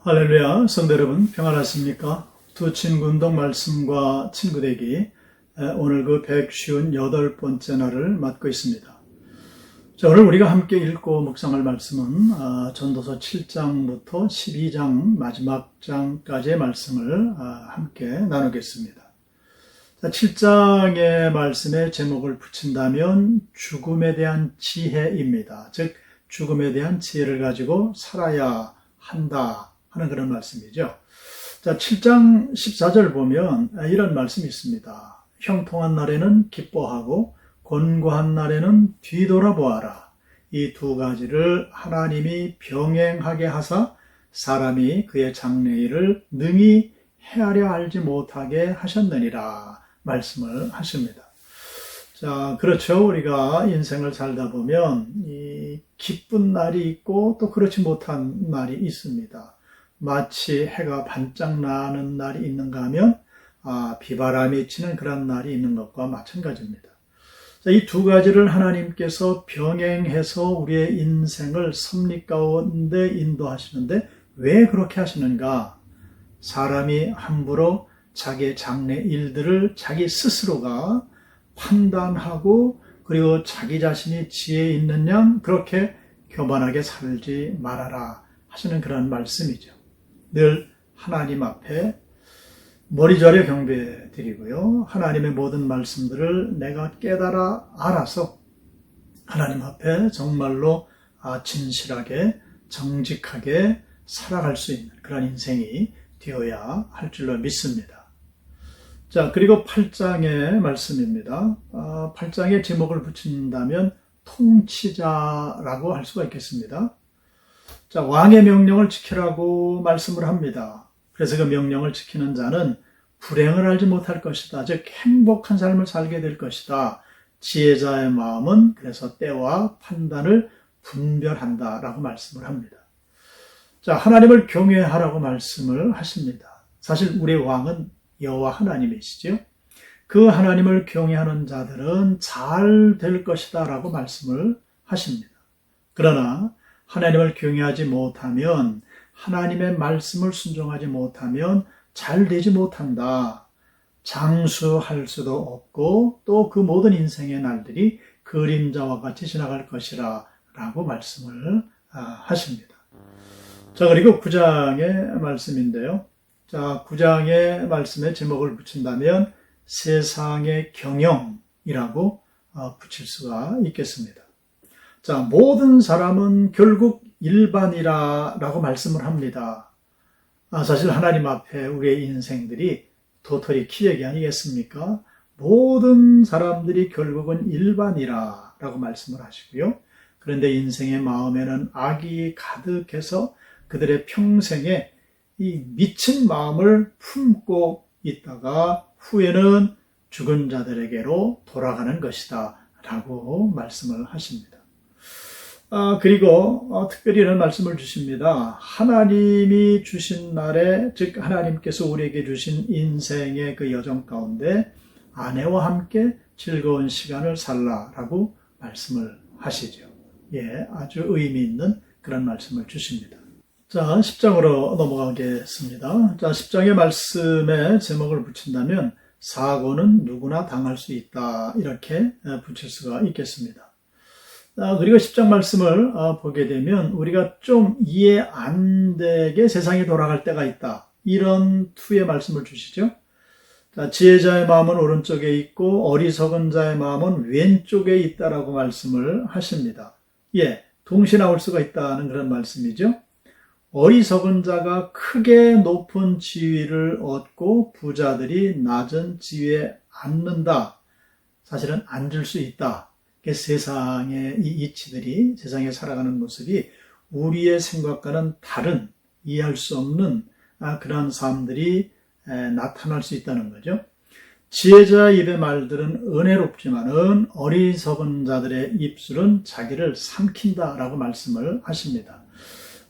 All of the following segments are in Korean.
할렐루야, 성도 여러분 평안하십니까? 두 친구 운동 말씀과 친구 되기, 오늘 그 158번째 날을 맞고 있습니다. 자, 오늘 우리가 함께 읽고 묵상할 말씀은 전도서 7장부터 12장 마지막 장까지의 말씀을 함께 나누겠습니다. 자, 7장의 말씀의 제목을 붙인다면 죽음에 대한 지혜입니다. 즉 죽음에 대한 지혜를 가지고 살아야 한다 하는 그런 말씀이죠. 자, 7장 14절 보면 이런 말씀이 있습니다. 형통한 날에는 기뻐하고 곤고한 날에는 뒤돌아보아라. 이 두 가지를 하나님이 병행하게 하사 사람이 그의 장래일을 능히 헤아려 알지 못하게 하셨느니라 말씀을 하십니다. 자, 그렇죠. 우리가 인생을 살다 보면 이 기쁜 날이 있고 또 그렇지 못한 날이 있습니다. 마치 해가 반짝 나는 날이 있는가 하면 비바람이 치는 그런 날이 있는 것과 마찬가지입니다. 이 두 가지를 하나님께서 병행해서 우리의 인생을 섭리 가운데 인도하시는데 왜 그렇게 하시는가? 사람이 함부로 자기의 장래 일들을 자기 스스로가 판단하고 그리고 자기 자신이 지혜 있는 양 그렇게 교만하게 살지 말아라 하시는 그런 말씀이죠. 늘 하나님 앞에 머리절에 경배 드리고요. 하나님의 모든 말씀들을 내가 깨달아 알아서 하나님 앞에 정말로 진실하게 정직하게 살아갈 수 있는 그런 인생이 되어야 할 줄로 믿습니다. 자, 그리고 8장의 말씀입니다. 8장의 제목을 붙인다면 통치자라고 할 수가 있겠습니다. 자, 왕의 명령을 지키라고 말씀을 합니다. 그래서 그 명령을 지키는 자는 불행을 알지 못할 것이다. 즉 행복한 삶을 살게 될 것이다. 지혜자의 마음은 그래서 때와 판단을 분별한다라고 말씀을 합니다. 자, 하나님을 경외하라고 말씀을 하십니다. 사실 우리의 왕은 여호와 하나님이시죠. 그 하나님을 경외하는 자들은 잘 될 것이다 라고 말씀을 하십니다. 그러나 하나님을 경외하지 못하면 하나님의 말씀을 순종하지 못하면 잘 되지 못한다. 장수할 수도 없고 또 그 모든 인생의 날들이 그림자와 같이 지나갈 것이라 라고 말씀을 하십니다. 자, 그리고 9장의 말씀인데요. 자, 9장의 말씀에 제목을 붙인다면 세상의 경영이라고 붙일 수가 있겠습니다. 자, 모든 사람은 결국 일반이라 라고 말씀을 합니다. 사실 하나님 앞에 우리의 인생들이 도토리 키재기 아니겠습니까? 모든 사람들이 결국은 일반이라 라고 말씀을 하시고요. 그런데 인생의 마음에는 악이 가득해서 그들의 평생에 이 미친 마음을 품고 있다가 후에는 죽은 자들에게로 돌아가는 것이다 라고 말씀을 하십니다. 그리고 특별히 이런 말씀을 주십니다. 하나님이 주신 날에, 즉 하나님께서 우리에게 주신 인생의 그 여정 가운데 아내와 함께 즐거운 시간을 살라라고 말씀을 하시죠. 예, 아주 의미 있는 그런 말씀을 주십니다. 자, 10장으로 넘어가겠습니다. 자, 10장의 말씀에 제목을 붙인다면 사고는 누구나 당할 수 있다 이렇게 붙일 수가 있겠습니다. 그리고 10장 말씀을 보게 되면 우리가 좀 이해 안 되게 세상이 돌아갈 때가 있다. 이런 투의 말씀을 주시죠. 자, 지혜자의 마음은 오른쪽에 있고 어리석은 자의 마음은 왼쪽에 있다라고 말씀을 하십니다. 예, 동시에 나올 수가 있다는 그런 말씀이죠. 어리석은 자가 크게 높은 지위를 얻고 부자들이 낮은 지위에 앉는다. 사실은 앉을 수 있다. 세상의 이 이치들이 세상에 살아가는 모습이 우리의 생각과는 다른 이해할 수 없는 그런 삶들이 나타날 수 있다는 거죠. 지혜자 입의 말들은 은혜롭지만은 어리석은 자들의 입술은 자기를 삼킨다라고 말씀을 하십니다.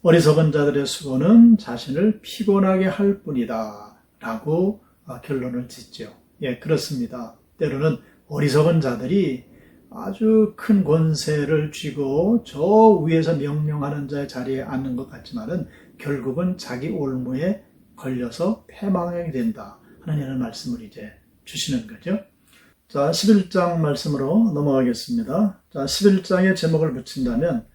어리석은 자들의 수고는 자신을 피곤하게 할 뿐이다 라고 결론을 짓죠. 예, 그렇습니다. 때로는 어리석은 자들이 아주 큰 권세를 쥐고 저 위에서 명령하는 자의 자리에 앉는 것 같지만은 결국은 자기 올무에 걸려서 패망하게 된다 하는 이런 말씀을 이제 주시는 거죠. 자, 11장 말씀으로 넘어가겠습니다. 자, 11장의 제목을 붙인다면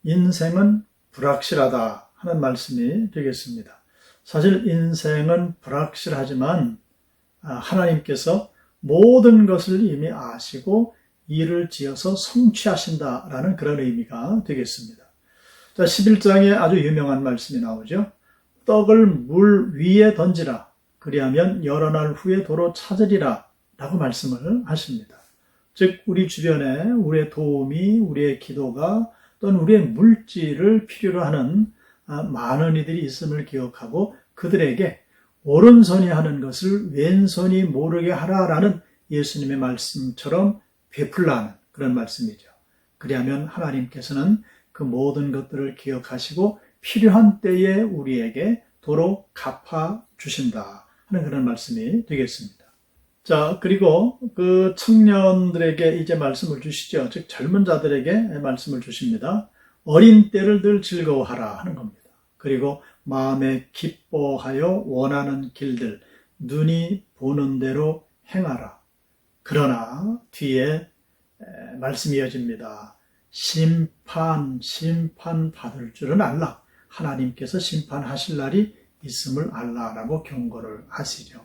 인생은 불확실하다 하는 말씀이 되겠습니다. 사실 인생은 불확실하지만 하나님께서 모든 것을 이미 아시고 일을 지어서 성취하신다라는 그런 의미가 되겠습니다. 자, 11장에 아주 유명한 말씀이 나오죠. 떡을 물 위에 던지라. 그리하면 여러 날 후에 도로 찾으리라 라고 말씀을 하십니다. 즉 우리 주변에 우리의 도움이, 우리의 기도가 또는 우리의 물질을 필요로 하는 많은 이들이 있음을 기억하고 그들에게 오른손이 하는 것을 왼손이 모르게 하라라는 예수님의 말씀처럼 베풀라는 그런 말씀이죠. 그리하면 하나님께서는 그 모든 것들을 기억하시고 필요한 때에 우리에게 도로 갚아주신다 하는 그런 말씀이 되겠습니다. 자, 그리고 그 청년들에게 이제 말씀을 주시죠. 즉 젊은 자들에게 말씀을 주십니다. 어린 때를 늘 즐거워하라 하는 겁니다. 그리고 마음에 기뻐하여 원하는 길들, 눈이 보는 대로 행하라. 그러나 뒤에 말씀이 이어집니다. 심판 받을 줄은 알라. 하나님께서 심판하실 날이 있음을 알라라고 경고를 하시죠.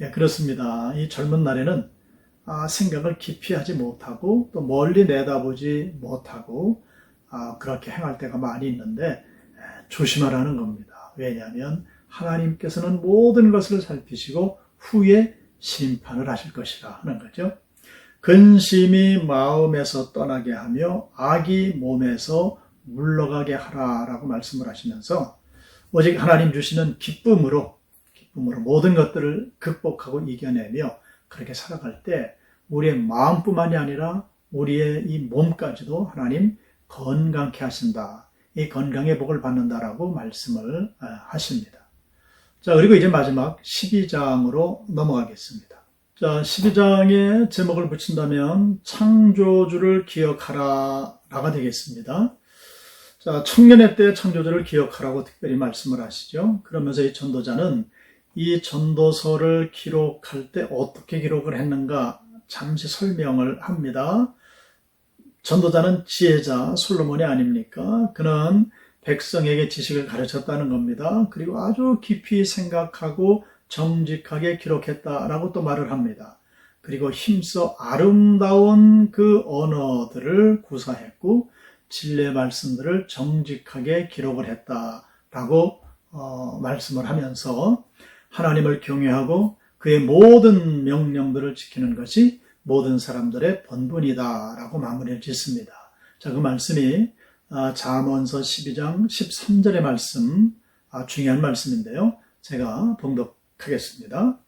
예, 그렇습니다. 이 젊은 날에는 생각을 깊이 하지 못하고 또 멀리 내다보지 못하고 그렇게 행할 때가 많이 있는데 조심하라는 겁니다. 왜냐하면 하나님께서는 모든 것을 살피시고 후에 심판을 하실 것이라 하는 거죠. 근심이 마음에서 떠나게 하며 악이 몸에서 물러가게 하라라고 말씀을 하시면서 오직 하나님 주시는 기쁨으로 모든 것들을 극복하고 이겨내며 그렇게 살아갈 때 우리의 마음뿐만이 아니라 우리의 이 몸까지도 하나님 건강케 하신다. 이 건강의 복을 받는다라고 말씀을 하십니다. 자, 그리고 이제 마지막 12장으로 넘어가겠습니다. 자, 12장의 제목을 붙인다면 창조주를 기억하라 라가 되겠습니다. 자, 청년의 때 창조주를 기억하라고 특별히 말씀을 하시죠. 그러면서 이 전도자는 이 전도서를 기록할 때 어떻게 기록을 했는가 잠시 설명을 합니다. 전도자는 지혜자 솔로몬이 아닙니까? 그는 백성에게 지식을 가르쳤다는 겁니다. 그리고 아주 깊이 생각하고 정직하게 기록했다라고 또 말을 합니다. 그리고 힘써 아름다운 그 언어들을 구사했고 진리의 말씀들을 정직하게 기록을 했다라고 말씀을 하면서 하나님을 경외하고 그의 모든 명령들을 지키는 것이 모든 사람들의 본분이다라고 마무리를 짓습니다. 자, 그 말씀이 잠언서 12장 13절의 말씀, 중요한 말씀인데요. 제가 봉독하겠습니다.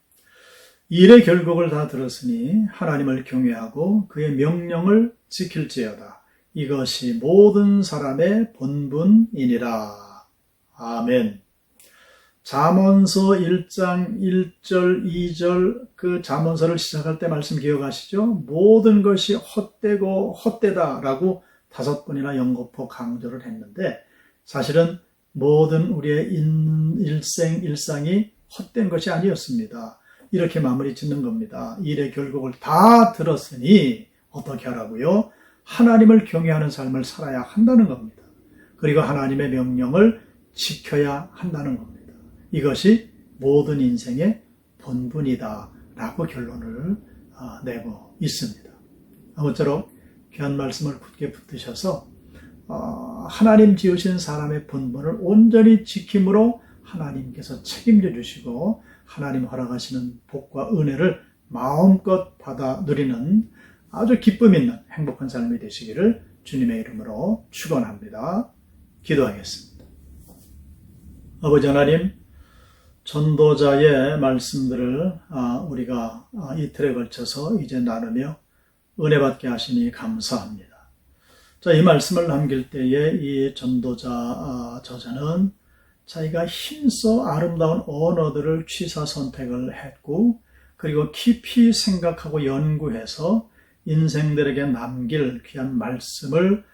일의 결국을 다 들었으니 하나님을 경외하고 그의 명령을 지킬지어다. 이것이 모든 사람의 본분이니라. 아멘. 잠언서 1장 1절 2절 그 잠언서를 시작할 때 말씀 기억하시죠? 모든 것이 헛되고 헛되다라고 5번이나 연거푸 강조를 했는데 사실은 모든 우리의 일상이 헛된 것이 아니었습니다. 이렇게 마무리 짓는 겁니다. 일의 결국을 다 들었으니 어떻게 하라고요? 하나님을 경외하는 삶을 살아야 한다는 겁니다. 그리고 하나님의 명령을 지켜야 한다는 겁니다. 이것이 모든 인생의 본분이다 라고 결론을 내고 있습니다. 아무쪼록 귀한 말씀을 굳게 붙드셔서 하나님 지으신 사람의 본분을 온전히 지킴으로 하나님께서 책임져 주시고 하나님 허락하시는 복과 은혜를 마음껏 받아 누리는 아주 기쁨 있는 행복한 삶이 되시기를 주님의 이름으로 축원합니다. 기도하겠습니다. 아버지 하나님, 전도자의 말씀들을 우리가 이틀에 걸쳐서 이제 나누며 은혜 받게 하시니 감사합니다. 자, 이 말씀을 남길 때에 이 전도자 저자는 자기가 힘써 아름다운 언어들을 취사 선택을 했고 그리고 깊이 생각하고 연구해서 인생들에게 남길 귀한 말씀을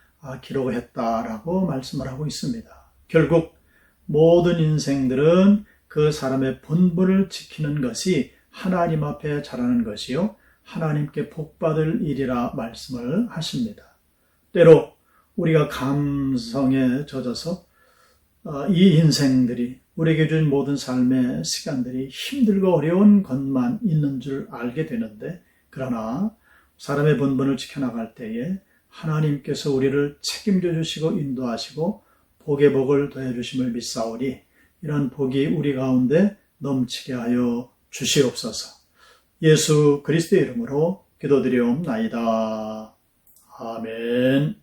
기록했다라고 말씀을 하고 있습니다. 결국 모든 인생들은 그 사람의 본분을 지키는 것이 하나님 앞에 잘하는 것이요 하나님께 복받을 일이라 말씀을 하십니다. 때로 우리가 감성에 젖어서 이 인생들이 우리에게 준 모든 삶의 시간들이 힘들고 어려운 것만 있는 줄 알게 되는데, 그러나 사람의 본분을 지켜나갈 때에 하나님께서 우리를 책임져 주시고 인도하시고 복의 복을 더해 주심을 믿사오니 이런 복이 우리 가운데 넘치게 하여 주시옵소서. 예수 그리스도의 이름으로 기도드리옵나이다. 아멘.